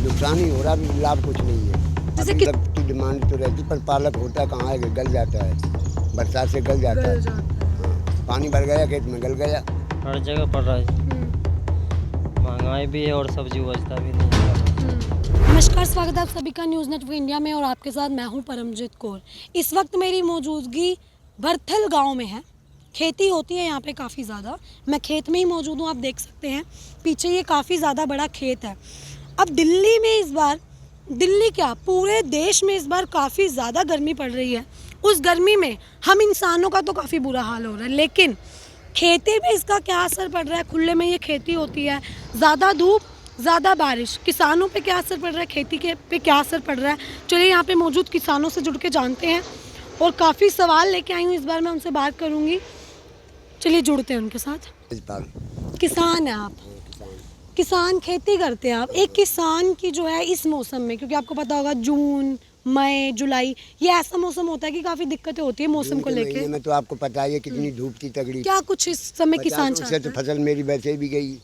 नुकसान ही हो रहा, अभी लाभ कुछ नहीं है। जैसे अभी तक की डिमांड तो रहती, पर पालक होता कहाँ है, गल जाता है, बरसात से गल जाता है। हाँ, पानी भर गया खेत में, गल गया। हर जगह पड़ रहा है, महंगाई भी है और सब्जी उपजता भी नहीं है। नमस्कार, स्वागत है आप सभी का न्यूज़ नेटवर्क इंडिया में और आपके साथ मैं हूं परमजीत कौर। इस वक्त मेरी मौजूदगी भरथल गांव में है। खेती होती है यहाँ पे काफ़ी ज़्यादा। मैं खेत में ही मौजूद हूँ, आप देख सकते हैं पीछे ये काफ़ी ज़्यादा बड़ा खेत है। अब दिल्ली में इस बार, दिल्ली क्या पूरे देश में इस बार काफ़ी ज़्यादा गर्मी पड़ रही है। उस गर्मी में हम इंसानों का तो काफ़ी बुरा हाल हो रहा है, लेकिन खेती में इसका क्या असर पड़ रहा है। खुले में ये खेती होती है, ज़्यादा धूप ज़्यादा बारिश, किसानों पे क्या असर पड़ रहा है, खेती के पे क्या असर पड़ रहा है। चलिए यहाँ पे मौजूद किसानों से जुड़ के जानते हैं और काफ़ी सवाल लेके आई हूँ इस बार मैं उनसे बात करूँगी। चलिए जुड़ते हैं उनके साथ। किसान हैं आप, किसान खेती करते हैं आप। एक किसान की जो है इस मौसम में, क्योंकि आपको पता होगा जून मई जुलाई ये ऐसा मौसम होता है कि काफ़ी दिक्कतें होती है मौसम को लेके। मैं तो आपको पता है कितनी धूप की तगड़ी, क्या कुछ इस समय किसान चाहते तो हैं। फसल मेरी वैसे भी गई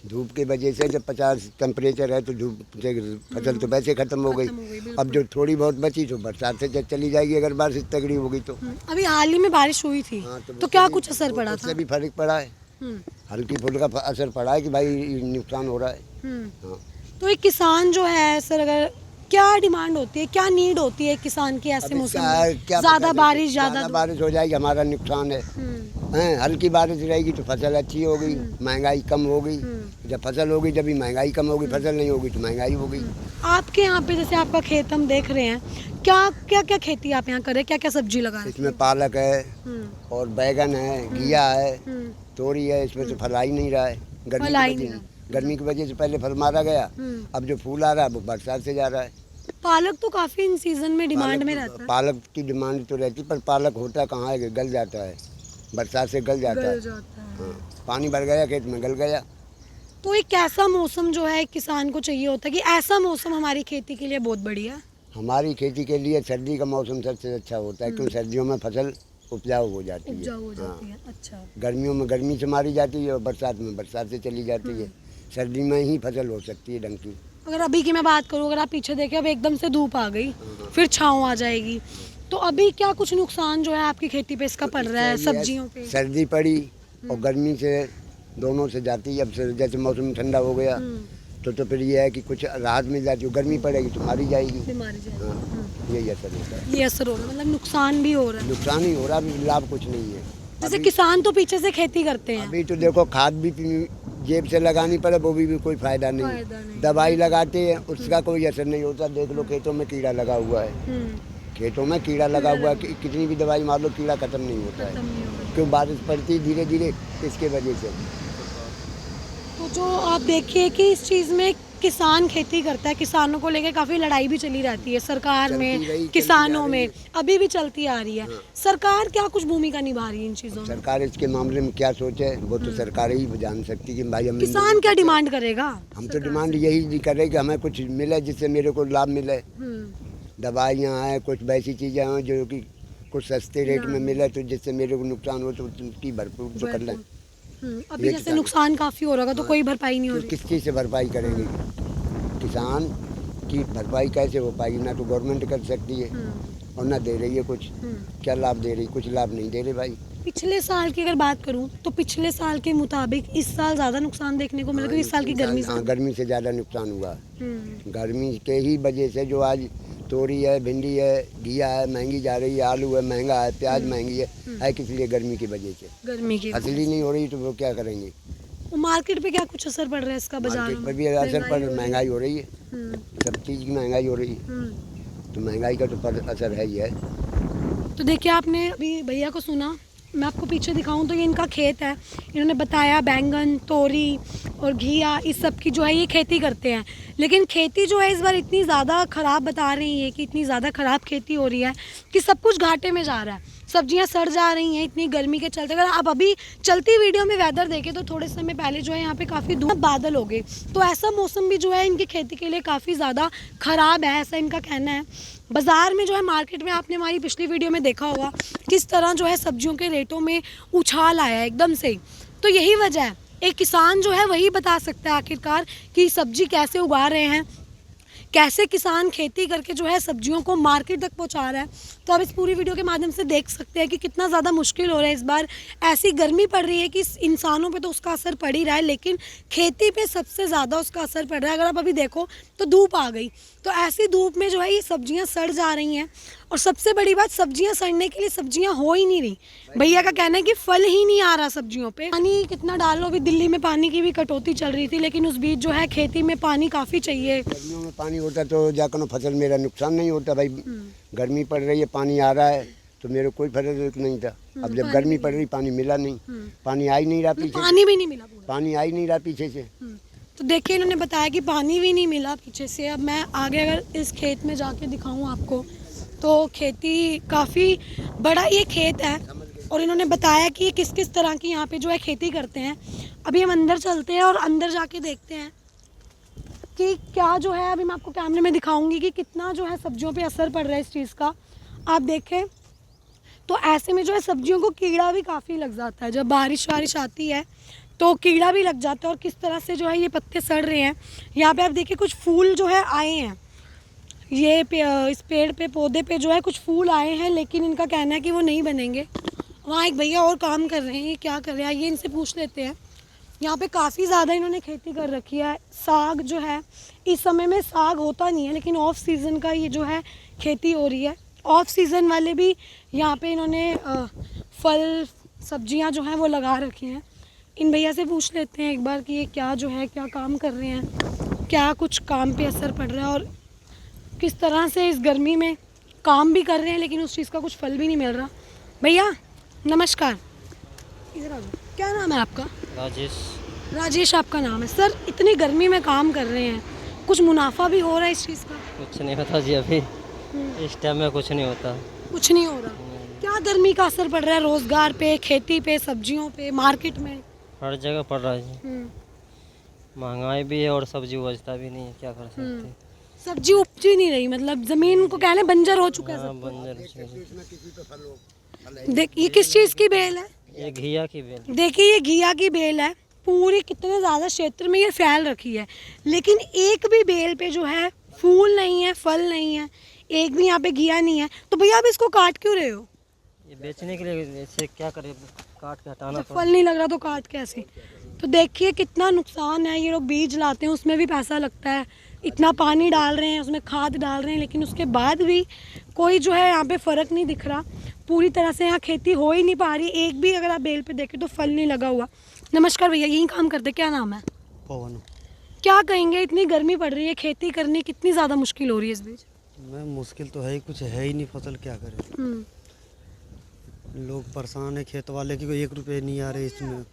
धूप की वजह से। जब 50 टेम्परेचर है तो धूप से फसल तो वैसे खत्म हो गई। अब जो थोड़ी बहुत बची तो बरसात से चली जाएगी, अगर बारिश तगड़ी होगी तो। अभी हाल ही में बारिश हुई थी। हाँ, तो क्या कुछ असर पड़ा था। उससे भी फर्क पड़ा है, हल्की फुल्का असर पड़ा है कि भाई नुकसान हो रहा है। हाँ। तो एक किसान जो है सर, अगर क्या डिमांड होती है, क्या नीड होती है किसान की ऐसे मौसम में। ज़्यादा बारिश, ज़्यादा बारिश हो जाएगी हमारा नुकसान है। हल्की बारिश रहेगी तो फसल अच्छी होगी, महंगाई कम होगी। जब फसल होगी जब भी महंगाई कम होगी, फसल नहीं होगी तो महंगाई होगी। आपके यहाँ पे जैसे आपका खेत हम देख रहे हैं, क्या क्या क्या खेती आप यहाँ करें, क्या क्या सब्जी लगा रहे हैं। इसमें पालक है और बैगन है, घिया है, तोरी है। इसमें तो फल आ ही नहीं रहा है गर्मी की वजह से। पहले फल मारा गया, अब जो फूल आ रहा है वो बरसात से जा रहा है। पालक तो काफी इन सीजन में डिमांड में रहता है। पालक की डिमांड तो रहती, पर पालक होता कहाँ है, गल जाता है, बरसात से गल जाता है। हाँ, पानी भर गया खेत में, गल गया। तो एक ऐसा मौसम जो है किसान को चाहिए होता है कि ऐसा मौसम हमारी खेती के लिए बहुत बढ़िया है। हमारी खेती के लिए सर्दी का मौसम सबसे अच्छा होता है, क्योंकि सर्दियों में फसल उपजाऊ हो जाती है। हाँ। अच्छा। गर्मियों में गर्मी से मारी जाती है और बरसात में बरसात से चली जाती है। सर्दी में ही फसल हो सकती है ढंग की। अगर अभी की मैं बात करूँ, अगर आप पीछे देखें, अब एकदम से धूप आ गई, फिर छाँव आ जाएगी, तो अभी क्या कुछ नुकसान जो है आपकी खेती पे इसका पड़ रहा है, सब्जियों पे। सर्दी पड़ी और गर्मी से दोनों से जाती है। अब जैसे मौसम ठंडा हो गया तो फिर ये है कि कुछ राहत मिल जाती है। गर्मी पड़ेगी तो मारी जाएगी। यही असर होता है। ये असर हो रहा है, मतलब नुकसान भी हो रहा है। नुकसान ही हो रहा, अभी लाभ कुछ नहीं है। जैसे किसान तो पीछे से खेती करते हैं। अभी तो देखो खाद भी जेब से लगानी पड़े, वो भी कोई फायदा नहीं। दवाई लगाते हैं उसका कोई असर नहीं होता। देख लो खेतों में कीड़ा लगा हुआ है, खेतों में कीड़ा लगा हुआ है, कितनी भी दवाई मार लो कीड़ा खत्म नहीं होता है। क्यों, बारिश पड़ती है धीरे धीरे, इसके वजह से। तो जो आप देखिए कि इस चीज़ में किसान खेती करता है, किसानों को लेकर काफ़ी लड़ाई भी चली रहती है सरकार में, किसानों में, अभी भी चलती आ रही है। सरकार क्या कुछ भूमिका निभा रही है इन चीज़ों में। सरकार इसके मामले में क्या सोचे वो तो सरकार ही जान सकती कि भाई हम। किसान क्या डिमांड करेगा। हम तो डिमांड यही कर रहे कि हमें कुछ मिले जिससे मेरे को लाभ मिले। दवाइयाँ हैं, कुछ वैसी चीज़ें हैं जो कि कुछ सस्ते रेट में मिले, तो जिससे मेरे को नुकसान हो तो उसकी भरपूर तो कर लें। अभी जैसे नुकसान काफ़ी हो रहा है तो कोई भरपाई नहीं हो रही। किस चीज़ से भरपाई करेंगे। किसान की भरपाई कैसे हो पाएगी, ना तो गवर्नमेंट कर सकती है और ना दे रही है कुछ। क्या लाभ दे रही, कुछ लाभ नहीं दे रही भाई। पिछले साल की अगर बात करूं तो पिछले साल के मुताबिक इस साल ज़्यादा नुकसान देखने को मिला, क्योंकि इस साल की गर्मी से। गर्मी से ज़्यादा नुकसान हुआ। गर्मी के ही वजह से जो आज तोरी है, भिंडी है, घिया है, महंगी जा रही है, आलू है महंगा है, प्याज महंगी है किस लिए, गर्मी की वजह से। गर्मी की फसल ही नहीं हो रही तो वो क्या करेंगे। मार्केट पे क्या कुछ असर पड़ रहा है इसका, बाजार पर भी असर पड़, महंगाई हो रही है, सब चीज़ की महंगाई हो रही है, तो महंगाई का तो असर है ही है। तो देखिए आपने अभी भैया को सुना, मैं आपको पीछे दिखाऊं तो ये इनका खेत है। इन्होंने बताया बैंगन, तोरी और घिया इस सब की जो है ये खेती करते हैं, लेकिन खेती जो है इस बार इतनी ज़्यादा ख़राब बता रही है कि इतनी ज़्यादा ख़राब खेती हो रही है कि सब कुछ घाटे में जा रहा है। सब्जियां सड़ जा रही हैं इतनी गर्मी के चलते। अगर आप अभी चलती वीडियो में वेदर देखें तो थोड़े समय पहले जो है यहाँ पे काफ़ी धूप बादल हो गए, तो ऐसा मौसम भी जो है इनकी खेती के लिए काफ़ी ज़्यादा ख़राब है, ऐसा इनका कहना है। बाज़ार में जो है, मार्केट में आपने हमारी पिछली वीडियो में देखा होगा किस तरह जो है सब्जियों के रेटों में उछाल आया है एकदम से। तो यही वजह है, एक किसान जो है वही बता सकता है आखिरकार कि सब्जी कैसे उगा रहे हैं, कैसे किसान खेती करके जो है सब्जियों को मार्केट तक पहुंचा रहा है। तो आप इस पूरी वीडियो के माध्यम से देख सकते हैं कि कितना ज़्यादा मुश्किल हो रहा है। इस बार ऐसी गर्मी पड़ रही है कि इंसानों पे तो उसका असर पड़ ही रहा है, लेकिन खेती पे सबसे ज़्यादा उसका असर पड़ रहा है। अगर आप अभी देखो तो धूप आ गई, तो ऐसी धूप में जो है ये सब्जियां सड़ जा रही हैं। और सबसे बड़ी बात, सब्जियां सड़ने के लिए सब्जियां हो ही नहीं रही। भैया का कहना है कि फल ही नहीं आ रहा सब्जियों पे। पानी कितना डालो, अभी दिल्ली में पानी की भी कटौती चल रही थी, लेकिन उस बीच जो है खेती में पानी काफ़ी चाहिए। गर्मियों में पानी होता तो जाकर फसल मेरा नुकसान नहीं होता भाई। गर्मी पड़ रही है, पानी आ रहा है तो मेरे कोई फर्क नहीं था। अब जब गर्मी पड़ रही, पानी मिला नहीं, पानी आ ही नहीं रहा पीछे, पानी भी नहीं मिला, पानी आ ही नहीं रहा पीछे से। तो देखिए इन्होंने बताया कि पानी भी नहीं मिला पीछे से। अब मैं आगे अगर इस खेत में जाके दिखाऊं आपको, तो खेती काफ़ी बड़ा ये खेत है और इन्होंने बताया कि ये किस किस तरह की यहाँ पे जो है खेती करते हैं। अभी हम अंदर चलते हैं और अंदर जाके देखते हैं कि क्या जो है, अभी मैं आपको कैमरे में दिखाऊंगी कि कितना जो है सब्जियों पे असर पड़ रहा है इस चीज़ का। आप देखें तो ऐसे में जो है सब्जियों को कीड़ा भी काफ़ी लग जाता है। जब बारिश वारिश आती है तो कीड़ा भी लग जाता है और किस तरह से जो है ये पत्ते सड़ रहे हैं। यहाँ पे आप देखिए कुछ फूल जो है आए हैं, ये इस पेड़ पे पौधे पे जो है कुछ फूल आए हैं, लेकिन इनका कहना है कि वो नहीं बनेंगे। वहाँ एक भैया और काम कर रहे हैं, ये क्या कर रहे हैं ये इनसे पूछ लेते हैं। यहाँ पे काफ़ी ज़्यादा इन्होंने खेती कर रखी है। साग जो है, इस समय में साग होता नहीं है, लेकिन ऑफ सीज़न का ये जो है खेती हो रही है। ऑफ सीज़न वाले भी यहाँ पे इन्होंने फल सब्जियाँ जो हैं वो लगा रखी हैं। इन भैया से पूछ लेते हैं एक बार कि ये क्या जो है क्या काम कर रहे हैं, क्या कुछ काम पे असर पड़ रहा है और किस तरह से इस गर्मी में काम भी कर रहे हैं लेकिन उस चीज़ का कुछ फल भी नहीं मिल रहा। भैया नमस्कार, इधर आ जाओ। क्या नाम है आपका? राजेश। राजेश आपका नाम है। सर इतनी गर्मी में काम कर रहे हैं, कुछ मुनाफा भी हो रहा है इस चीज़ का? कुछ नहीं होता जी, अभी इस टाइम में कुछ नहीं होता। कुछ नहीं हो रहा। क्या गर्मी का असर पड़ रहा है रोज़गार पे, खेती पे, सब्जियों पे, मार्केट में? हर जगह पड़ रहा है जी। महंगाई भी है और सब्जी उपजता भी नहीं है, क्या कर सकते हैं। सब्जी उपज ही नहीं रही, मतलब ज़मीन को कहने बंजर हो चुका है हाँ, सब। बंजर। देख ये किस चीज़ की बेल है? ये घिया की बेल। देखिए ये घिया की बेल है, पूरी कितने ज़्यादा क्षेत्र में ये फैल रखी है, लेकिन एक भी बेल पे जो है फूल नहीं है, फल नहीं है, एक भी यहाँ पे घिया नहीं है। तो भैया आप इसको काट क्यों रहे हो? ये बेचने के लिए, ऐसे क्या करें, काट के हटाना जब फल नहीं लग रहा तो काट कैसे? तो देखिए कितना नुकसान है। ये लोग बीज लाते हैं, उसमें भी पैसा लगता है, इतना पानी डाल रहे हैं, उसमें खाद डाल रहे हैं, लेकिन उसके बाद भी कोई जो है यहाँ पे फ़र्क नहीं दिख रहा। पूरी तरह से यहाँ खेती हो ही नहीं पा रही। एक भी अगर आप बेल पे देखें तो फल नहीं लगा हुआ। नमस्कार भैया, यही काम करते, क्या नाम है? पवन। क्या कहेंगे, इतनी गर्मी पड़ रही है, खेती करनी कितनी ज़्यादा मुश्किल हो रही है इस बीच? मैं मुश्किल तो है ही, कुछ है ही नहीं, फसल क्या करें। लोग परेशान है, खेत वाले की कोई 1 रुपये नहीं आ रहे इसमें।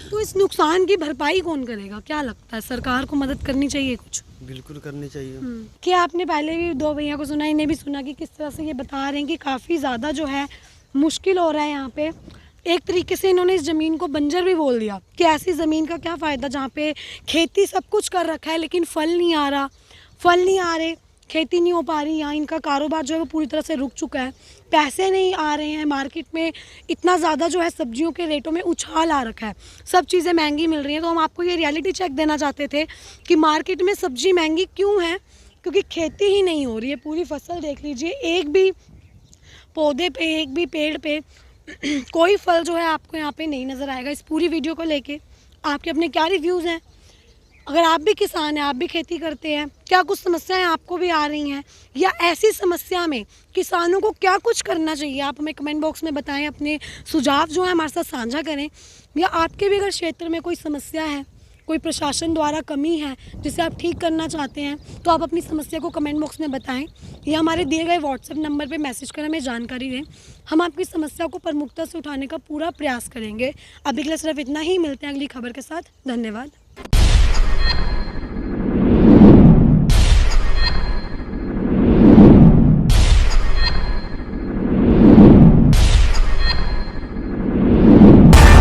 तो इस नुकसान की भरपाई कौन करेगा, क्या लगता है? सरकार को मदद करनी चाहिए कुछ? बिल्कुल करनी चाहिए। क्या आपने पहले भी 2 भैया को सुना, इन्हें भी सुना कि किस तरह से ये बता रहे हैं कि काफ़ी ज़्यादा जो है मुश्किल हो रहा है यहाँ पे। एक तरीके से इन्होंने इस ज़मीन को बंजर भी बोल दिया कि ऐसी ज़मीन का क्या फ़ायदा जहाँ पे खेती सब कुछ कर रखा है लेकिन फल नहीं आ रहा, फल नहीं आ रहे, खेती नहीं हो पा रही। यहाँ इनका कारोबार जो है वो पूरी तरह से रुक चुका है, पैसे नहीं आ रहे हैं। मार्केट में इतना ज़्यादा जो है सब्जियों के रेटों में उछाल आ रखा है, सब चीज़ें महंगी मिल रही हैं। तो हम आपको ये रियलिटी चेक देना चाहते थे कि मार्केट में सब्जी महंगी क्यों है, क्योंकि खेती ही नहीं हो रही है। पूरी फसल देख लीजिए, एक भी पौधे पे, एक भी पेड़ पे कोई फल जो है आपको यहाँ पे नहीं नज़र आएगा। इस पूरी वीडियो को लेके आपके अपने क्या रिव्यूज़ हैं? अगर आप भी किसान हैं, आप भी खेती करते हैं, क्या कुछ समस्याएं आपको भी आ रही हैं, या ऐसी समस्या में किसानों को क्या कुछ करना चाहिए, आप हमें कमेंट बॉक्स में बताएं। अपने सुझाव जो है हमारे साथ साझा करें। या आपके भी अगर क्षेत्र में कोई समस्या है, कोई प्रशासन द्वारा कमी है जिसे आप ठीक करना चाहते हैं, तो आप अपनी समस्या को कमेंट बॉक्स में बताएं या हमारे दिए गए व्हाट्सएप नंबर पे मैसेज कर हमें जानकारी दें। हम आपकी समस्या को प्रमुखता से उठाने का पूरा प्रयास करेंगे। अभी के लिए सिर्फ इतना ही, मिलते हैं अगली खबर के साथ। धन्यवाद।